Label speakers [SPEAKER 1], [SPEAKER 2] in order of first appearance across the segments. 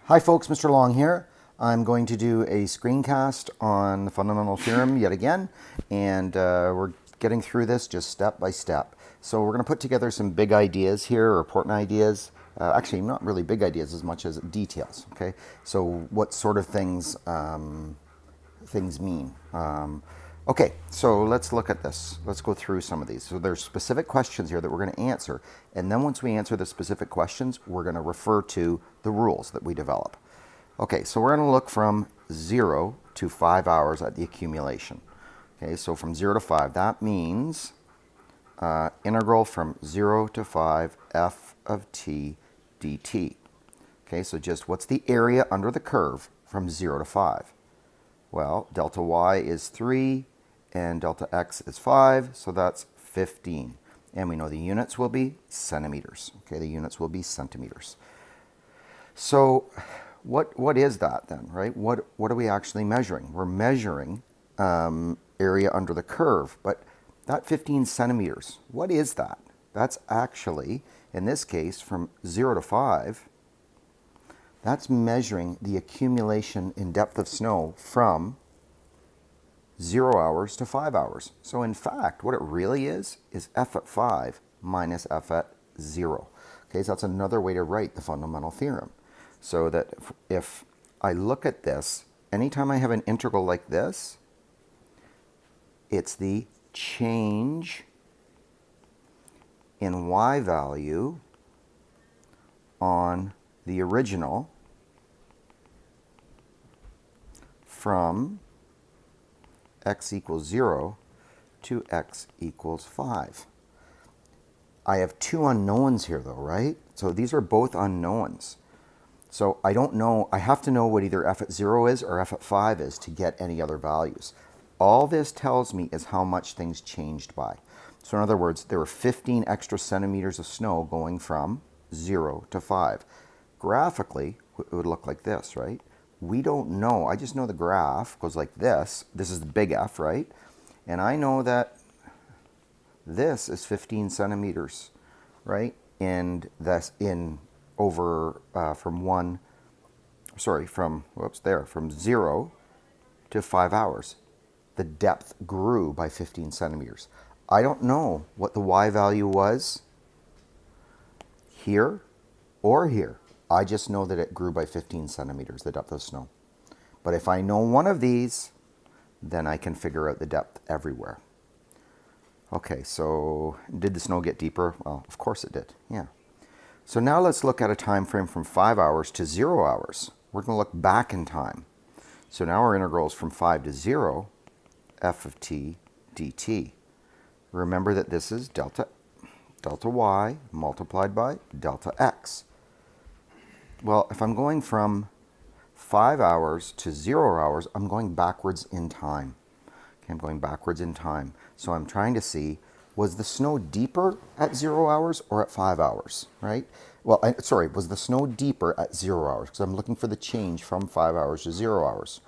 [SPEAKER 1] Hi folks, Mr. Long here. I'm going to do a screencast on the fundamental theorem yet again, and we're getting through this just step by step. So we're going to put together some big ideas here, or important ideas. Actually, not really big ideas as much as details. Okay, so what sort of things things mean. Okay, so let's look at this. Let's go through some of these. So there's specific questions here that we're going to answer, and then once we answer the specific questions, we're going to refer to the rules that we develop. Okay, so we're going to look from 0 to 5 hours at the accumulation. Okay, so from 0 to 5, that means integral from 0 to 5 f of t dt. Okay, so just what's the area under the curve from 0 to 5? Well, delta y is 3 and delta x is 5, so that's 15. And we know the units will be centimeters. Okay, the units will be centimeters. So what is that then, right? What are we actually measuring? We're measuring area under the curve, but that 15 centimeters, what is that? That's actually, in this case, from 0 to 5, that's measuring the accumulation in depth of snow from 0 hours to 5 hours. So in fact, what it really is f at 5 minus f at 0. Okay, so that's another way to write the fundamental theorem. So that if I look at this, anytime I have an integral like this, it's the change in y value on the original from x equals 0 to x equals 5. I have two unknowns here though, right? So these are both unknowns. So I don't know, I have to know what either f at 0 is or f at 5 is to get any other values. All this tells me is how much things changed by. So in other words, there were 15 extra centimeters of snow going from 0 to 5. Graphically, it would look like this, right? We don't know. I just know the graph goes like this. This is the big F, right? And I know that this is 15 centimeters, right? And that's in over from 0 to 5 hours. The depth grew by 15 centimeters. I don't know what the y value was here or here. I just know that it grew by 15 centimeters, the depth of snow. But if I know one of these, then I can figure out the depth everywhere. Okay, so did the snow get deeper? Well, of course it did, yeah. So now let's look at a time frame from 5 hours to 0 hours. We're going to look back in time. So now our integral is from 5 to 0, f of t dt. Remember that this is delta y multiplied by delta x. Well, if I'm going from 5 hours to 0 hours, I'm going backwards in time. Okay, I'm going backwards in time. So I'm trying to see, was the snow deeper at 0 hours or at 5 hours, right? Well, was the snow deeper at 0 hours? Because I'm looking for the change from 5 hours to 0 hours.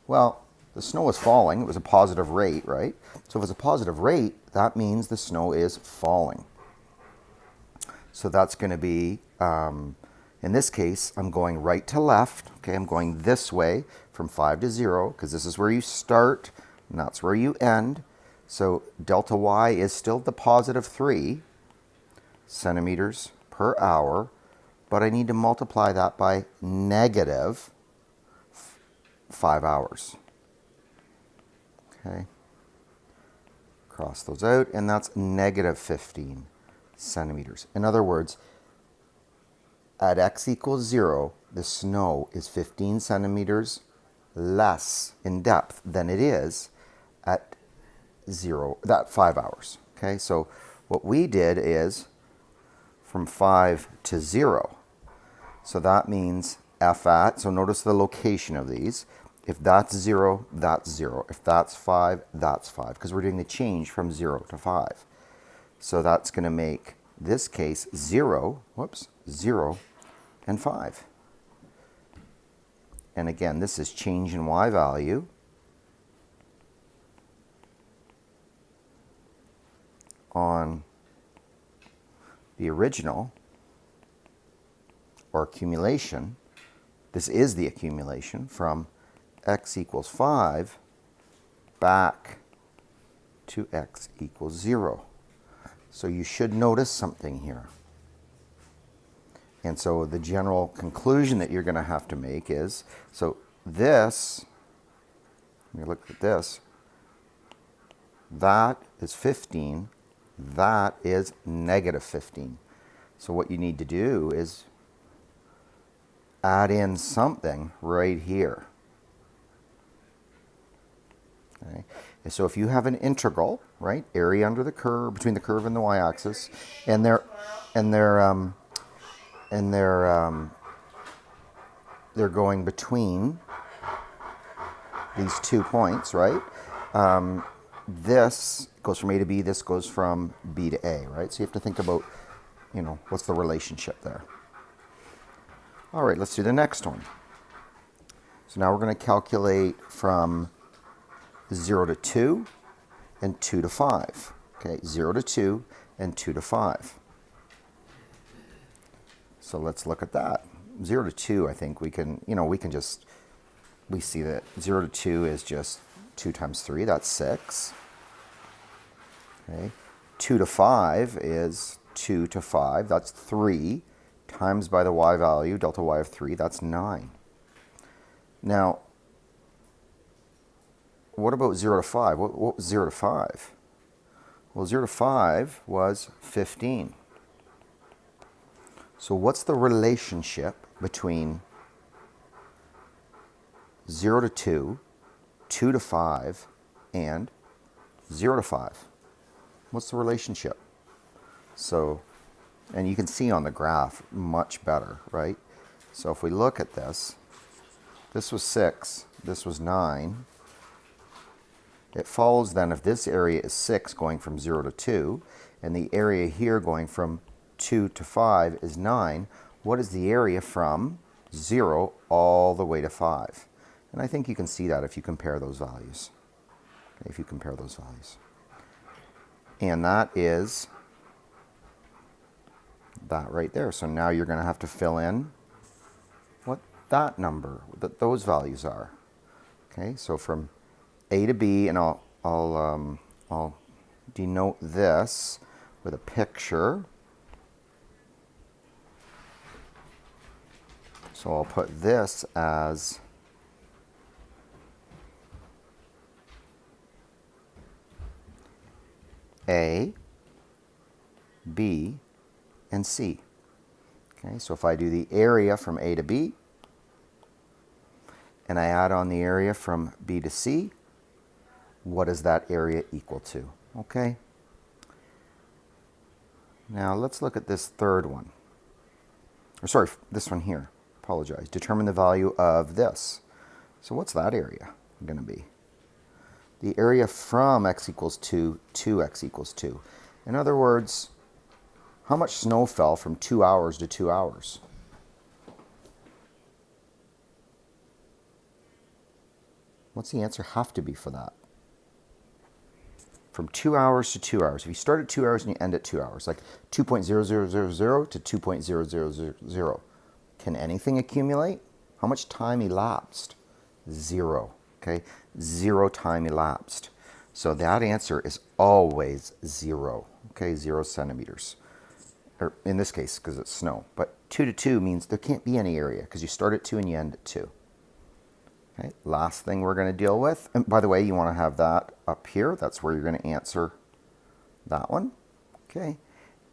[SPEAKER 1] Well, the snow was falling. It was a positive rate, right? So if it's a positive rate, that means the snow is falling. So that's going to be... in this case, I'm going right to left. Okay, I'm going this way from 5 to 0 because this is where you start and that's where you end. So delta y is still the positive 3 centimeters per hour, but I need to multiply that by negative 5 hours. Okay, cross those out, and that's negative 15 centimeters. In other words, at x equals 0, the snow is 15 centimeters less in depth than it is at 5 hours. Okay, so what we did is from 5 to 0. So that means f at, so notice the location of these. If that's 0, that's 0. If that's 5, that's 5, because we're doing the change from 0 to 5. So that's going to make this case 0 and 5. And again, this is change in y value on the original or accumulation this is the accumulation from x equals 5 back to x equals 0. So you should notice something here. And so the general conclusion that you're going to have to make is, so this, when you look at this, that is 15, that is negative 15. So what you need to do is add in something right here. Okay. And so if you have an integral, right, area under the curve, between the curve and the y-axis, and they're going between these 2 points, right? This goes from A to B, this goes from B to A, right? So you have to think about, you know, what's the relationship there. All right, let's do the next one. So now we're going to calculate from 0 to 2 and 2 to 5. Okay, 0 to 2 and 2 to 5. So let's look at that. 0 to 2, I think we can, you know, we see that 0 to 2 is just 2 times 3, that's 6. Okay, 2 to 5 is 2 to 5, that's 3, times by the y value, delta y of 3, that's 9. Now, what about 0 to 5? What was 0 to 5? Well, 0 to 5 was 15. So what's the relationship between 0 to 2, 2 to 5, and 0 to 5? What's the relationship? So, and you can see on the graph much better, right? So if we look at this, this was 6, this was 9. It follows then if this area is 6 going from 0 to 2, and the area here going from 2 to 5 is 9, what is the area from 0 all the way to 5? And I think you can see that if you compare those values. If you compare those values. And that is that right there. So now you're going to have to fill in what that number, those values are. Okay, so from A to B, and I'll denote this with a picture. So I'll put this as A, B, and C. Okay, so if I do the area from A to B, and I add on the area from B to C, what is that area equal to? Okay. Now let's look at this third one. Or sorry, this one here. Apologize. Determine the value of this. So what's that area going to be? The area from x equals 2 to x equals 2. In other words, how much snow fell from 2 hours to 2 hours? What's the answer have to be for that? From 2 hours to 2 hours. If you start at 2 hours and you end at 2 hours, like 2.0000 to 2.0000, can anything accumulate? How much time elapsed? 0. Okay, 0 time elapsed. So that answer is always 0. Okay, 0 centimeters. Or in this case, because it's snow. But 2 to 2 means there can't be any area because you start at 2 and you end at 2. Okay, last thing we're going to deal with, and by the way, you want to have that up here. That's where you're going to answer that one. Okay,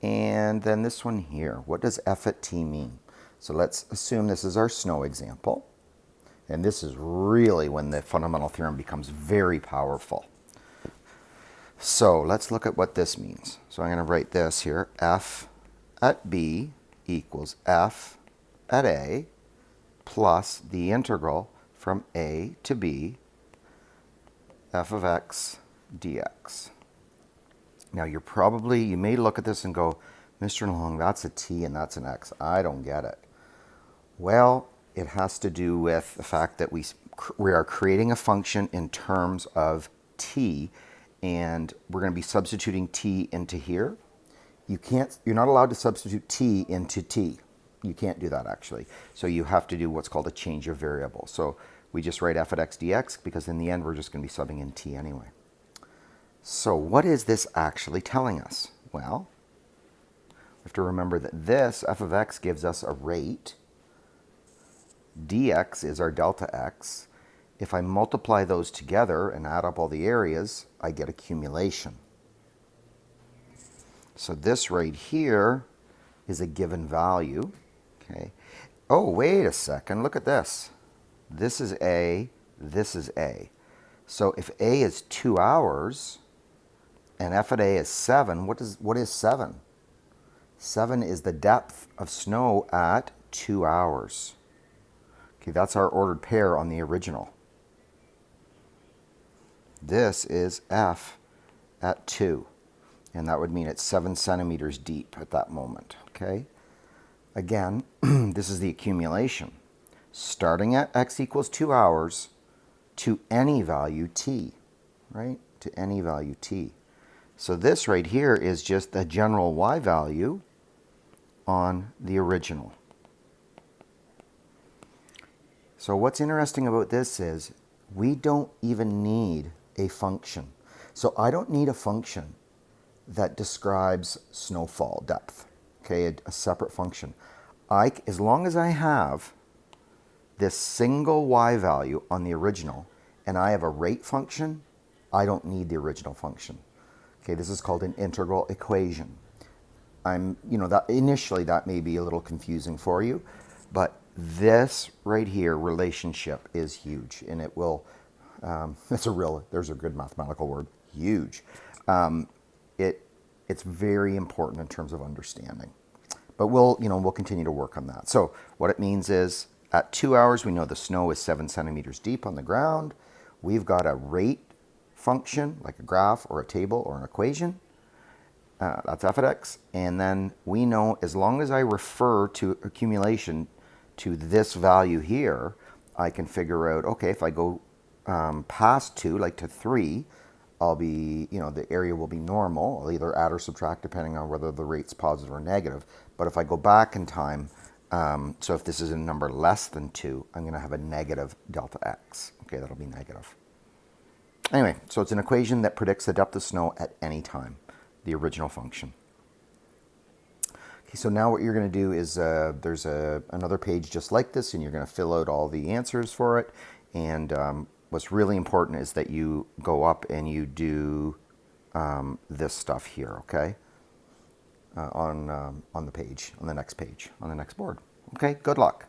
[SPEAKER 1] and then this one here. What does F at T mean? So let's assume this is our snow example. And this is really when the fundamental theorem becomes very powerful. So let's look at what this means. So I'm going to write this here. F at B equals F at A plus the integral from A to B, f of x dx. Now you may look at this and go, Mr. Long, that's a t and that's an x. I don't get it. Well, it has to do with the fact that we are creating a function in terms of t, and we're going to be substituting t into here. You're not allowed to substitute t into t. You can't do that actually. So you have to do what's called a change of variable. So we just write f at x dx because in the end we're just going to be subbing in t anyway. So what is this actually telling us? Well, we have to remember that this f of x gives us a rate. Dx is our delta x. If I multiply those together and add up all the areas, I get accumulation. So this right here is a given value. Okay. Oh, wait a second. Look at this. This is A. This is A. So if A is 2 hours and f at A is 7, what is 7? 7 is the depth of snow at 2 hours. Okay, that's our ordered pair on the original. This is f at 2, and that would mean it's 7 centimeters deep at that moment. Okay. Again, this is the accumulation, starting at x equals 2 hours to any value t, right? To any value t. So this right here is just the general y value on the original. So what's interesting about this is we don't even need a function. So I don't need a function that describes snowfall depth, okay, a separate function. As long as I have this single y value on the original and I have a rate function, I don't need the original function. Okay, this is called an integral equation. That initially that may be a little confusing for you, but this right here relationship is huge, and it will. There's a good mathematical word, huge. It's very important in terms of understanding, but we'll continue to work on that. So what it means is at 2 hours, we know the snow is 7 centimeters deep on the ground. We've got a rate function, like a graph or a table or an equation. That's f at x. And then we know as long as I refer to accumulation to this value here, I can figure out, okay, if I go past 2, like to 3, I'll be, the area will be normal. I'll either add or subtract depending on whether the rate's positive or negative. But if I go back in time, so if this is a number less than 2, I'm going to have a negative delta x. Okay, that'll be negative. Anyway, so it's an equation that predicts the depth of snow at any time, the original function. Okay, so now what you're going to do is there's another page just like this, and you're going to fill out all the answers for it. And what's really important is that you go up and you do this stuff here, okay, on the page, on the next page, on the next board. Okay, good luck.